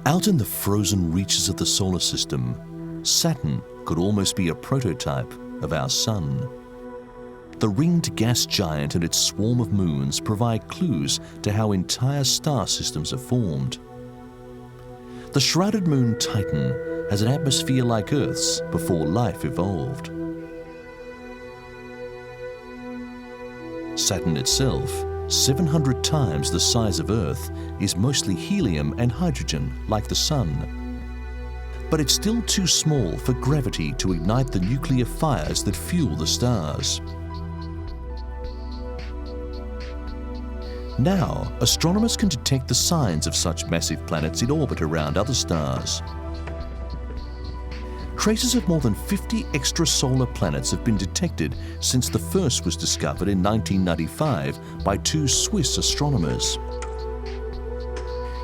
Out in the frozen reaches of the solar system, Saturn could almost be a prototype of our Sun. The ringed gas giant and its swarm of moons provide clues to how entire star systems are formed. The shrouded moon Titan has an atmosphere like Earth's before life evolved. Saturn itself, 700 times the size of Earth, is mostly helium and hydrogen like the Sun. But it's still too small for gravity to ignite the nuclear fires that fuel the stars. Now, astronomers can detect the signs of such massive planets in orbit around other stars. Traces of more than 50 extrasolar planets have been detected since the first was discovered in 1995 by 2 Swiss astronomers.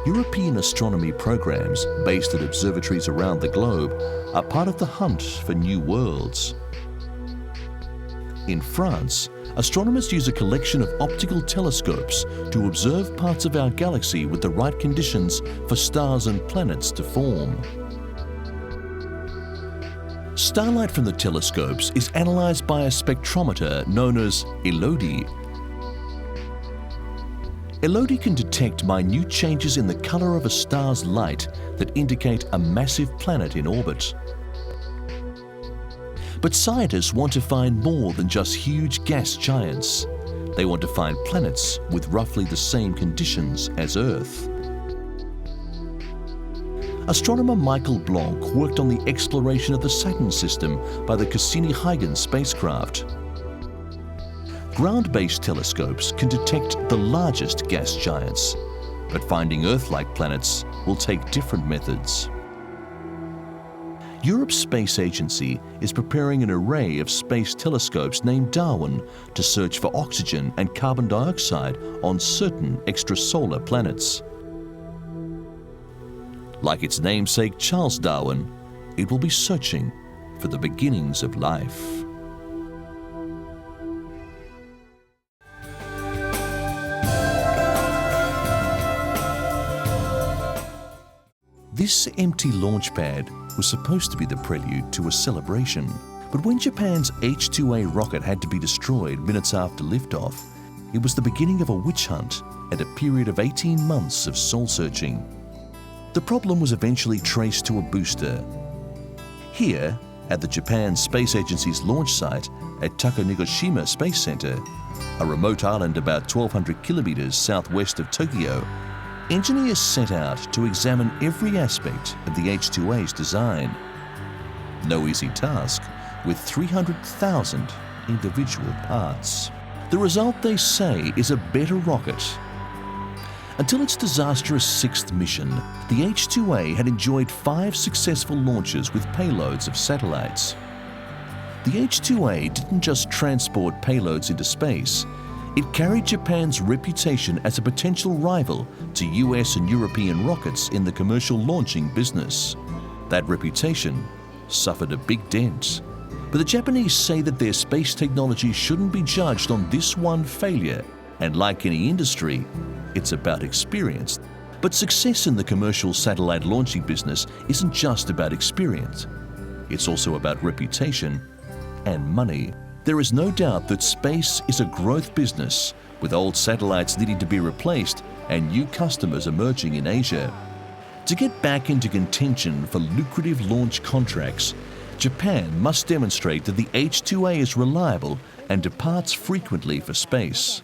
European astronomy programs based at observatories around the globe are part of the hunt for new worlds. In France, astronomers use a collection of optical telescopes to observe parts of our galaxy with the right conditions for stars and planets to form. Starlight from the telescopes is analysed by a spectrometer known as ELODI. ELODI can detect minute changes in the colour of a star's light that indicate a massive planet in orbit. But scientists want to find more than just huge gas giants. They want to find planets with roughly the same conditions as Earth. Astronomer Michael Blanc worked on the exploration of the Saturn system by the Cassini-Huygens spacecraft. Ground-based telescopes can detect the largest gas giants, but finding Earth-like planets will take different methods. Europe's space agency is preparing an array of space telescopes named Darwin to search for oxygen and carbon dioxide on certain extrasolar planets. Like its namesake Charles Darwin, it will be searching for the beginnings of life. This empty launch pad was supposed to be the prelude to a celebration, but when Japan's H-2A rocket had to be destroyed minutes after liftoff, it was the beginning of a witch hunt and a period of 18 months of soul-searching. The problem was eventually traced to a booster. Here, at the Japan Space Agency's launch site at Takanoshima Space Center, a remote island about 1,200 kilometers southwest of Tokyo, engineers set out to examine every aspect of the H-2A's design. No easy task, with 300,000 individual parts. The result, they say, is a better rocket. Until its disastrous 6th mission, the H-2A had enjoyed 5 successful launches with payloads of satellites. The H-2A didn't just transport payloads into space, it carried Japan's reputation as a potential rival to US and European rockets in the commercial launching business. That reputation suffered a big dent. But the Japanese say that their space technology shouldn't be judged on this one failure, and like any industry, it's about experience. But success in the commercial satellite launching business isn't just about experience. It's also about reputation and money. There is no doubt that space is a growth business, with old satellites needing to be replaced and new customers emerging in Asia. To get back into contention for lucrative launch contracts, Japan must demonstrate that the H-2A is reliable and departs frequently for space.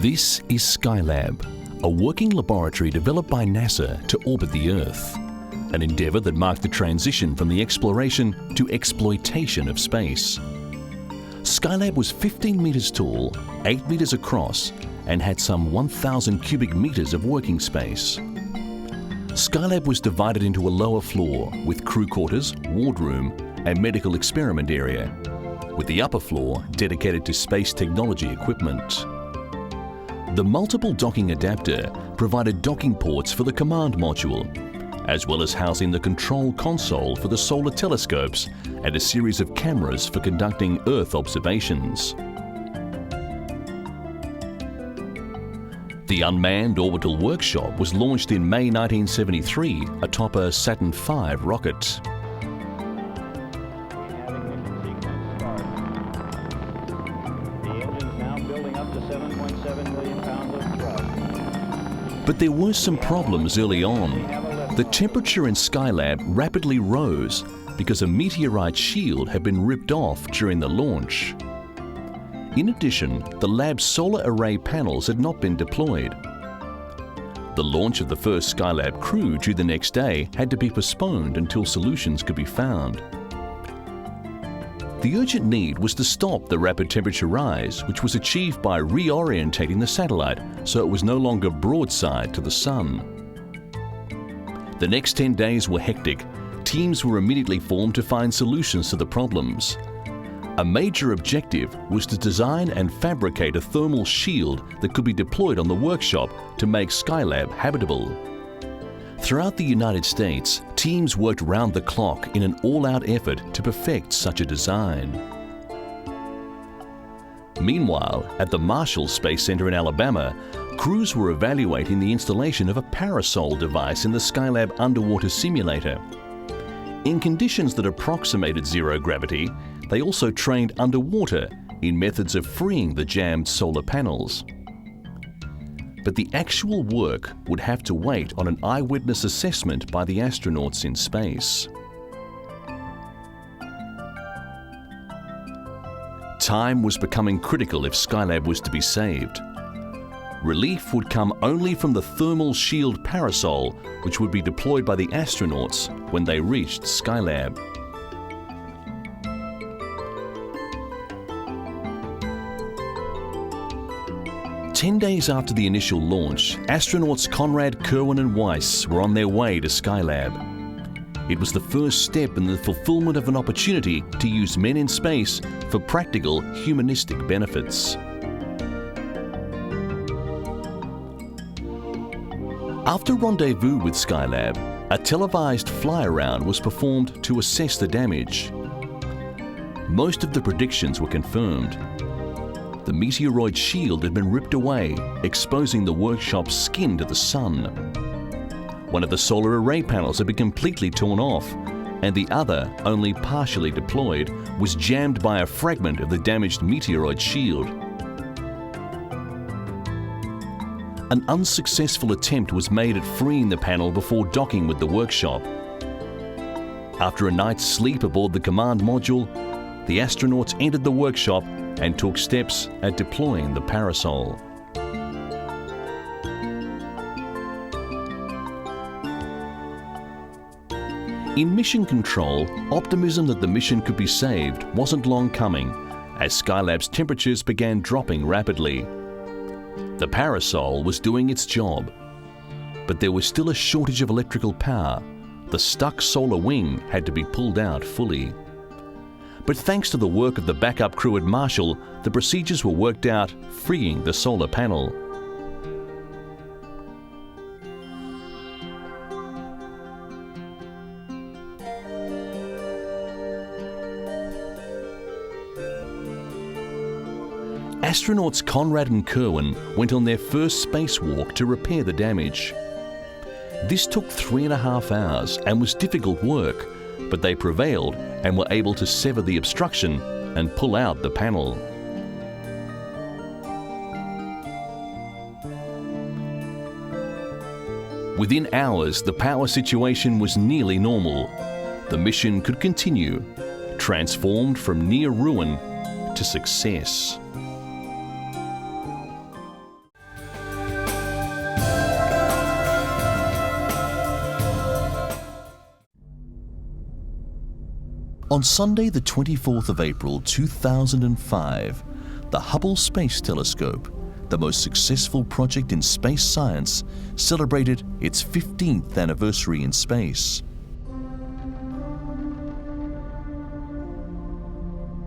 This is Skylab, a working laboratory developed by NASA to orbit the Earth, an endeavour that marked the transition from the exploration to exploitation of space. Skylab was 15 metres tall, 8 metres across, and had some 1,000 cubic metres of working space. Skylab was divided into a lower floor with crew quarters, wardroom, and medical experiment area, with the upper floor dedicated to space technology equipment. The multiple docking adapter provided docking ports for the command module, as well as housing the control console for the solar telescopes and a series of cameras for conducting Earth observations. The unmanned orbital workshop was launched in May 1973 atop a Saturn V rocket. But there were some problems early on. The temperature in Skylab rapidly rose because a meteorite shield had been ripped off during the launch. In addition, the lab's solar array panels had not been deployed. The launch of the first Skylab crew due the next day had to be postponed until solutions could be found. The urgent need was to stop the rapid temperature rise, which was achieved by reorientating the satellite so it was no longer broadside to the Sun. The next 10 days were hectic. Teams were immediately formed to find solutions to the problems. A major objective was to design and fabricate a thermal shield that could be deployed on the workshop to make Skylab habitable. Throughout the United States, teams worked round the clock in an all-out effort to perfect such a design. Meanwhile, at the Marshall Space Center in Alabama, crews were evaluating the installation of a parasol device in the Skylab underwater simulator. In conditions that approximated zero gravity, they also trained underwater in methods of freeing the jammed solar panels. But the actual work would have to wait on an eyewitness assessment by the astronauts in space. Time was becoming critical if Skylab was to be saved. Relief would come only from the thermal shield parasol, which would be deployed by the astronauts when they reached Skylab. Ten days after the initial launch, astronauts Conrad, Kerwin and Weiss were on their way to Skylab. It was the first step in the fulfillment of an opportunity to use men in space for practical humanistic benefits. After rendezvous with Skylab, a televised fly-around was performed to assess the damage. Most of the predictions were confirmed. The meteoroid shield had been ripped away, exposing the workshop's skin to the sun. One of the solar array panels had been completely torn off, and the other, only partially deployed, was jammed by a fragment of the damaged meteoroid shield. An unsuccessful attempt was made at freeing the panel before docking with the workshop. After a night's sleep aboard the command module, the astronauts entered the workshop and took steps at deploying the parasol. In mission control, optimism that the mission could be saved wasn't long coming, as Skylab's temperatures began dropping rapidly. The parasol was doing its job, but there was still a shortage of electrical power. The stuck solar wing had to be pulled out fully. But thanks to the work of the backup crew at Marshall, the procedures were worked out, freeing the solar panel. Astronauts Conrad and Kerwin went on their first spacewalk to repair the damage. This took 3.5 hours and was difficult work, but they prevailed and were able to sever the obstruction and pull out the panel. Within hours, the power situation was nearly normal. The mission could continue, transformed from near ruin to success. On Sunday, the 24th of April 2005, the Hubble Space Telescope, the most successful project in space science, celebrated its 15th anniversary in space.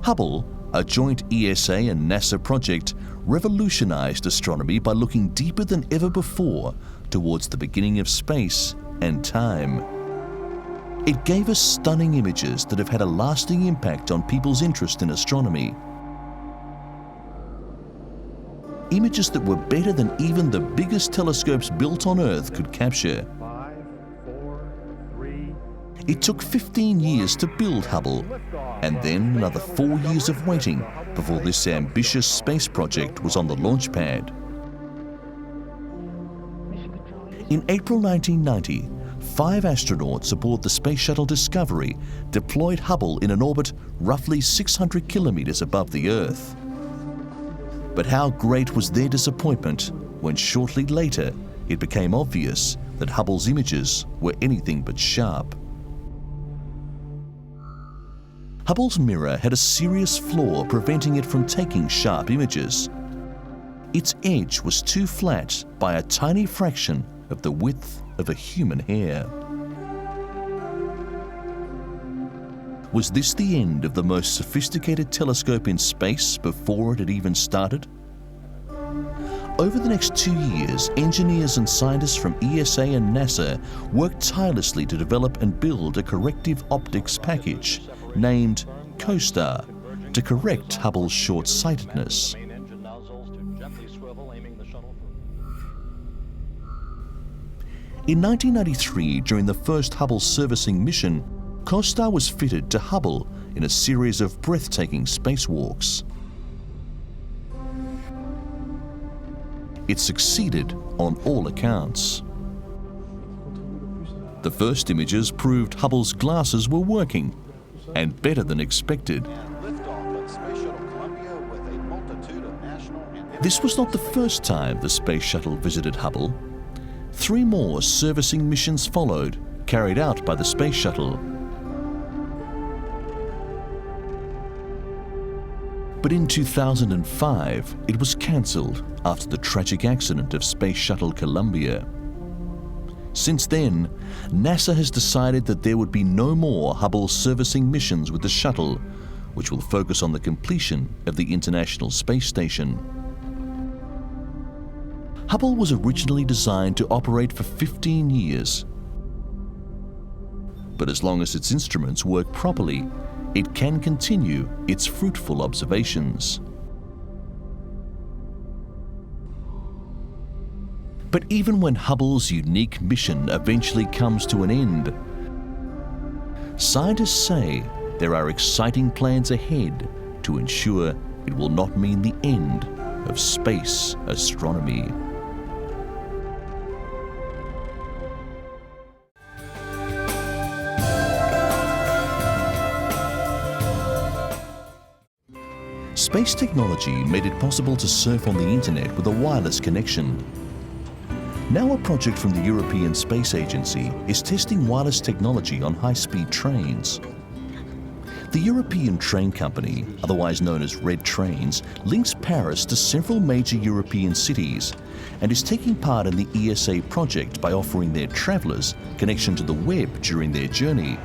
Hubble, a joint ESA and NASA project, revolutionized astronomy by looking deeper than ever before towards the beginning of space and time. It gave us stunning images that have had a lasting impact on people's interest in astronomy. Images that were better than even the biggest telescopes built on Earth could capture. It took 15 years to build Hubble, and then another 4 years of waiting before this ambitious space project was on the launch pad. In April 1990, 5 astronauts aboard the Space Shuttle Discovery deployed Hubble in an orbit roughly 600 kilometers above the Earth. But how great was their disappointment when shortly later it became obvious that Hubble's images were anything but sharp. Hubble's mirror had a serious flaw preventing it from taking sharp images. Its edge was too flat by a tiny fraction of the width of a human hair. Was this the end of the most sophisticated telescope in space before it had even started? Over the next 2 years, engineers and scientists from ESA and NASA worked tirelessly to develop and build a corrective optics package named COSTAR to correct Hubble's short-sightedness. In 1993, during the first Hubble servicing mission, COSTAR was fitted to Hubble in a series of breathtaking spacewalks. It succeeded on all accounts. The first images proved Hubble's glasses were working, and better than expected. This was not the first time the Space Shuttle visited Hubble. 3 more servicing missions followed, carried out by the Space Shuttle. But in 2005, it was cancelled after the tragic accident of Space Shuttle Columbia. Since then, NASA has decided that there would be no more Hubble servicing missions with the shuttle, which will focus on the completion of the International Space Station. Hubble was originally designed to operate for 15 years. But as long as its instruments work properly, it can continue its fruitful observations. But even when Hubble's unique mission eventually comes to an end, scientists say there are exciting plans ahead to ensure it will not mean the end of space astronomy. Space technology made it possible to surf on the internet with a wireless connection. Now a project from the European Space Agency is testing wireless technology on high-speed trains. The European Train Company, otherwise known as Red Trains, links Paris to several major European cities and is taking part in the ESA project by offering their travellers connection to the web during their journey.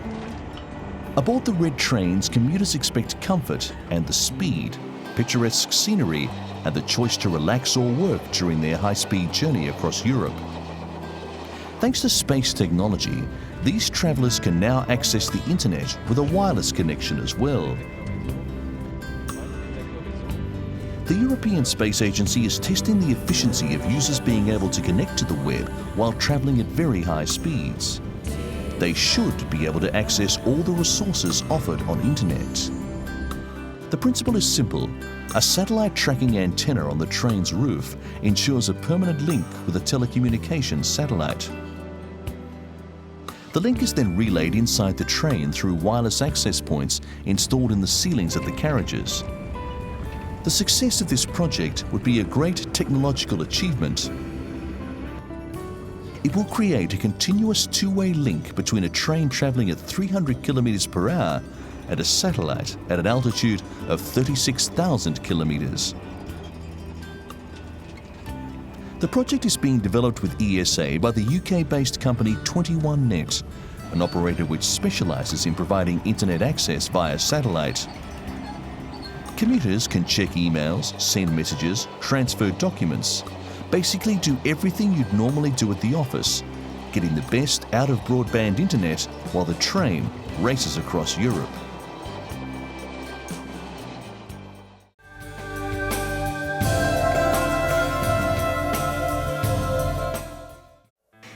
Aboard the Red Trains, commuters expect comfort and the speed, picturesque scenery, and the choice to relax or work during their high-speed journey across Europe. Thanks to space technology, these travellers can now access the internet with a wireless connection as well. The European Space Agency is testing the efficiency of users being able to connect to the web while travelling at very high speeds. They should be able to access all the resources offered on internet. The principle is simple. A satellite tracking antenna on the train's roof ensures a permanent link with a telecommunications satellite. The link is then relayed inside the train through wireless access points installed in the ceilings of the carriages. The success of this project would be a great technological achievement. It will create a continuous two-way link between a train travelling at 300 kilometers per hour and a satellite at an altitude of 36,000 kilometers. The project is being developed with ESA by the UK-based company 21net, an operator which specialises in providing internet access via satellite. Commuters can check emails, send messages, transfer documents, basically do everything you'd normally do at the office, getting the best out of broadband internet while the train races across Europe.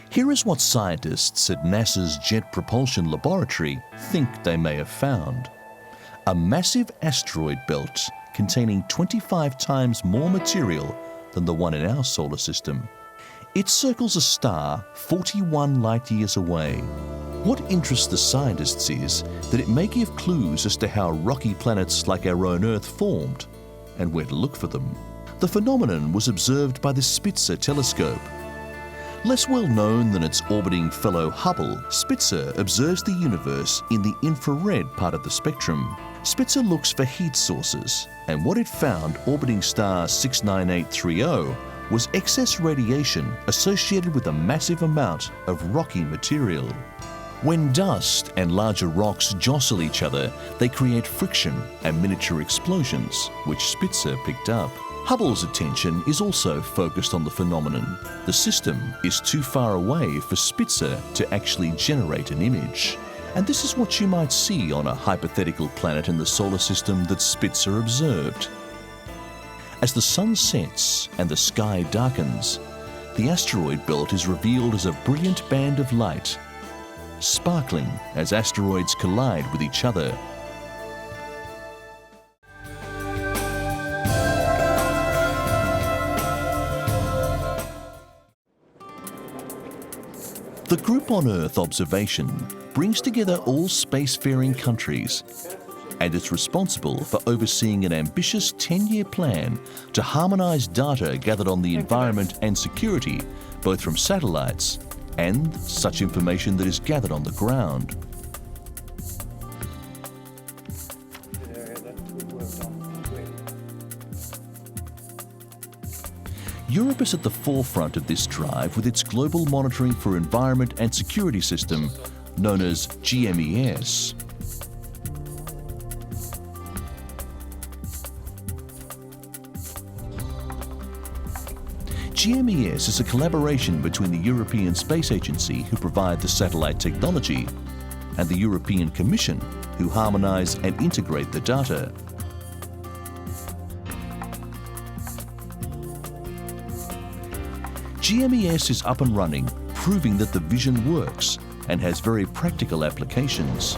Here is what scientists at NASA's Jet Propulsion Laboratory think they may have found. A massive asteroid belt containing 25 times more material than the one in our solar system. It circles a star 41 light years away. What interests the scientists is that it may give clues as to how rocky planets like our own Earth formed and where to look for them. The phenomenon was observed by the Spitzer telescope. Less well known than its orbiting fellow Hubble, Spitzer observes the universe in the infrared part of the spectrum. Spitzer looks for heat sources, and what it found orbiting star 69830 was excess radiation associated with a massive amount of rocky material. When dust and larger rocks jostle each other, they create friction and miniature explosions, which Spitzer picked up. Hubble's attention is also focused on the phenomenon. The system is too far away for Spitzer to actually generate an image. And this is what you might see on a hypothetical planet in the solar system that Spitzer observed. As the sun sets and the sky darkens, the asteroid belt is revealed as a brilliant band of light, sparkling as asteroids collide with each other. The Group on Earth observation brings together all spacefaring countries, and it's responsible for overseeing an ambitious 10-year plan to harmonise data gathered on the environment and security, both from satellites and such information that is gathered on the ground. Europe is at the forefront of this drive with its global monitoring for environment and security system known as GMES. GMES is a collaboration between the European Space Agency, who provide the satellite technology, and the European Commission, who harmonise and integrate the data. GMES is up and running, proving that the vision works and has very practical applications.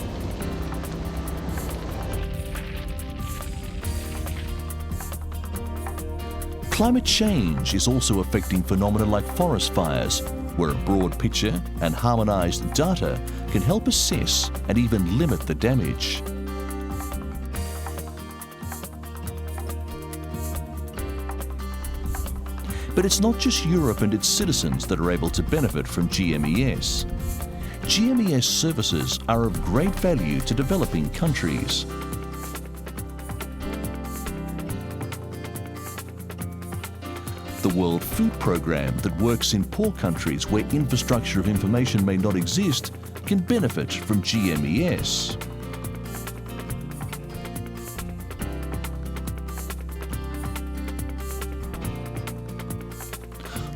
Climate change is also affecting phenomena like forest fires, where a broad picture and harmonised data can help assess and even limit the damage. But it's not just Europe and its citizens that are able to benefit from GMES. GMES services are of great value to developing countries. The World Food Programme, that works in poor countries where infrastructure of information may not exist, can benefit from GMES.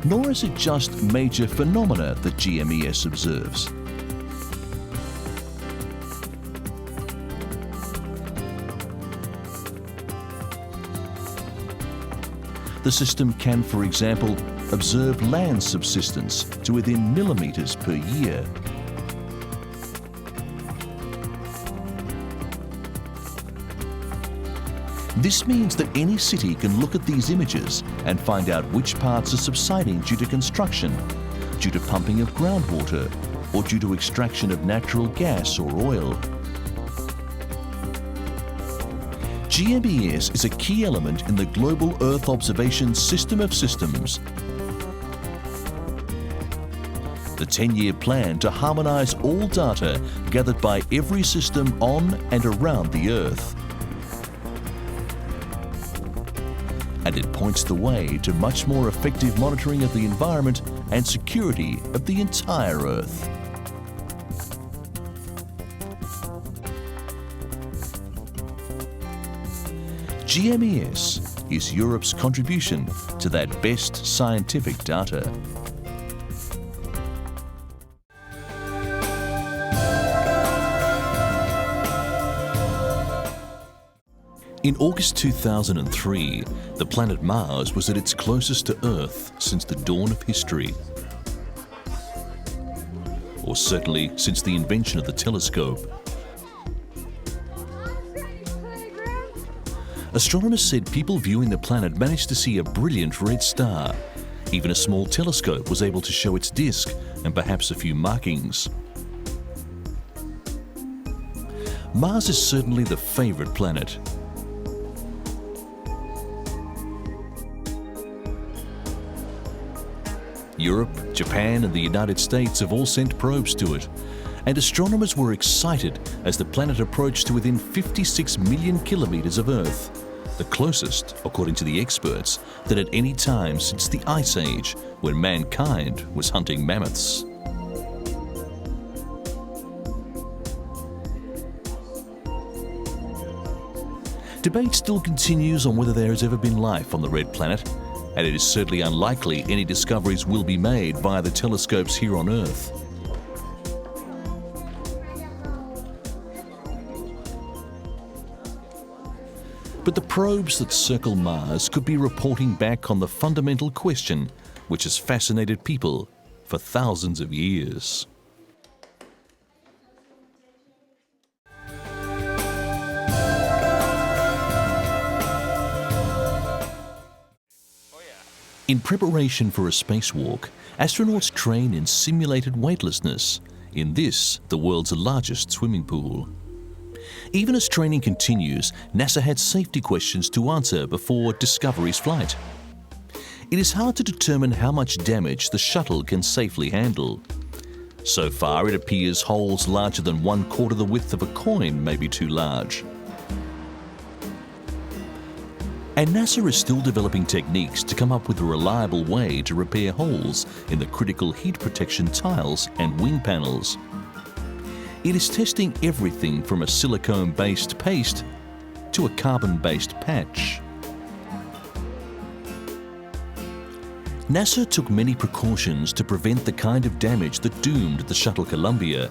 Nor is it just major phenomena that GMES observes. The system can, for example, observe land subsidence to within millimetres per year. This means that any city can look at these images and find out which parts are subsiding due to construction, due to pumping of groundwater, or due to extraction of natural gas or oil. GMES is a key element in the global Earth observation system of systems. The 10-year plan to harmonise all data gathered by every system on and around the Earth. And it points the way to much more effective monitoring of the environment and security of the entire Earth. GMES is Europe's contribution to that best scientific data. In August 2003, the planet Mars was at its closest to Earth since the dawn of history. Or certainly since the invention of the telescope. Astronomers said people viewing the planet managed to see a brilliant red star. Even a small telescope was able to show its disk and perhaps a few markings. Mars is certainly the favourite planet. Europe, Japan and the United States have all sent probes to it, and astronomers were excited as the planet approached to within 56 million kilometres of Earth, the closest, according to the experts, than at any time since the Ice Age, when mankind was hunting mammoths. Debate still continues on whether there has ever been life on the red planet, and it is certainly unlikely any discoveries will be made via the telescopes here on Earth. But the probes that circle Mars could be reporting back on the fundamental question which has fascinated people for thousands of years. In preparation for a spacewalk, astronauts train in simulated weightlessness in this, the world's largest swimming pool. Even as training continues, NASA had safety questions to answer before Discovery's flight. It is hard to determine how much damage the shuttle can safely handle. So far, it appears holes larger than 1/4 the width of a coin may be too large. And NASA is still developing techniques to come up with a reliable way to repair holes in the critical heat protection tiles and wing panels. It is testing everything from a silicone-based paste to a carbon-based patch. NASA took many precautions to prevent the kind of damage that doomed the Shuttle Columbia,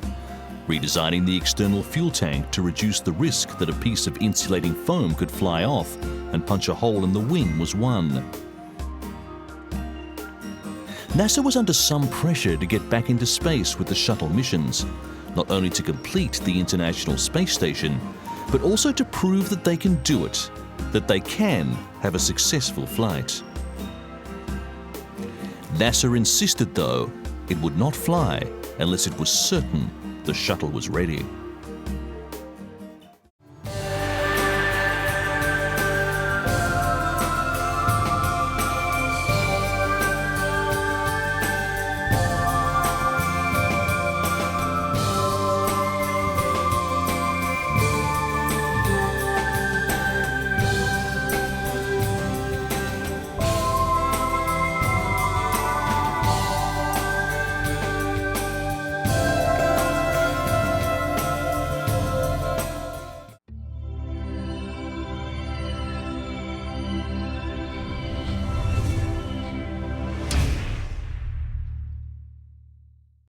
redesigning the external fuel tank to reduce the risk that a piece of insulating foam could fly off and punch a hole in the wing was one. NASA was under some pressure to get back into space with the shuttle missions, not only to complete the International Space Station, but also to prove that they can do it, that they can have a successful flight. NASA insisted, though, it would not fly unless it was certain the shuttle was ready.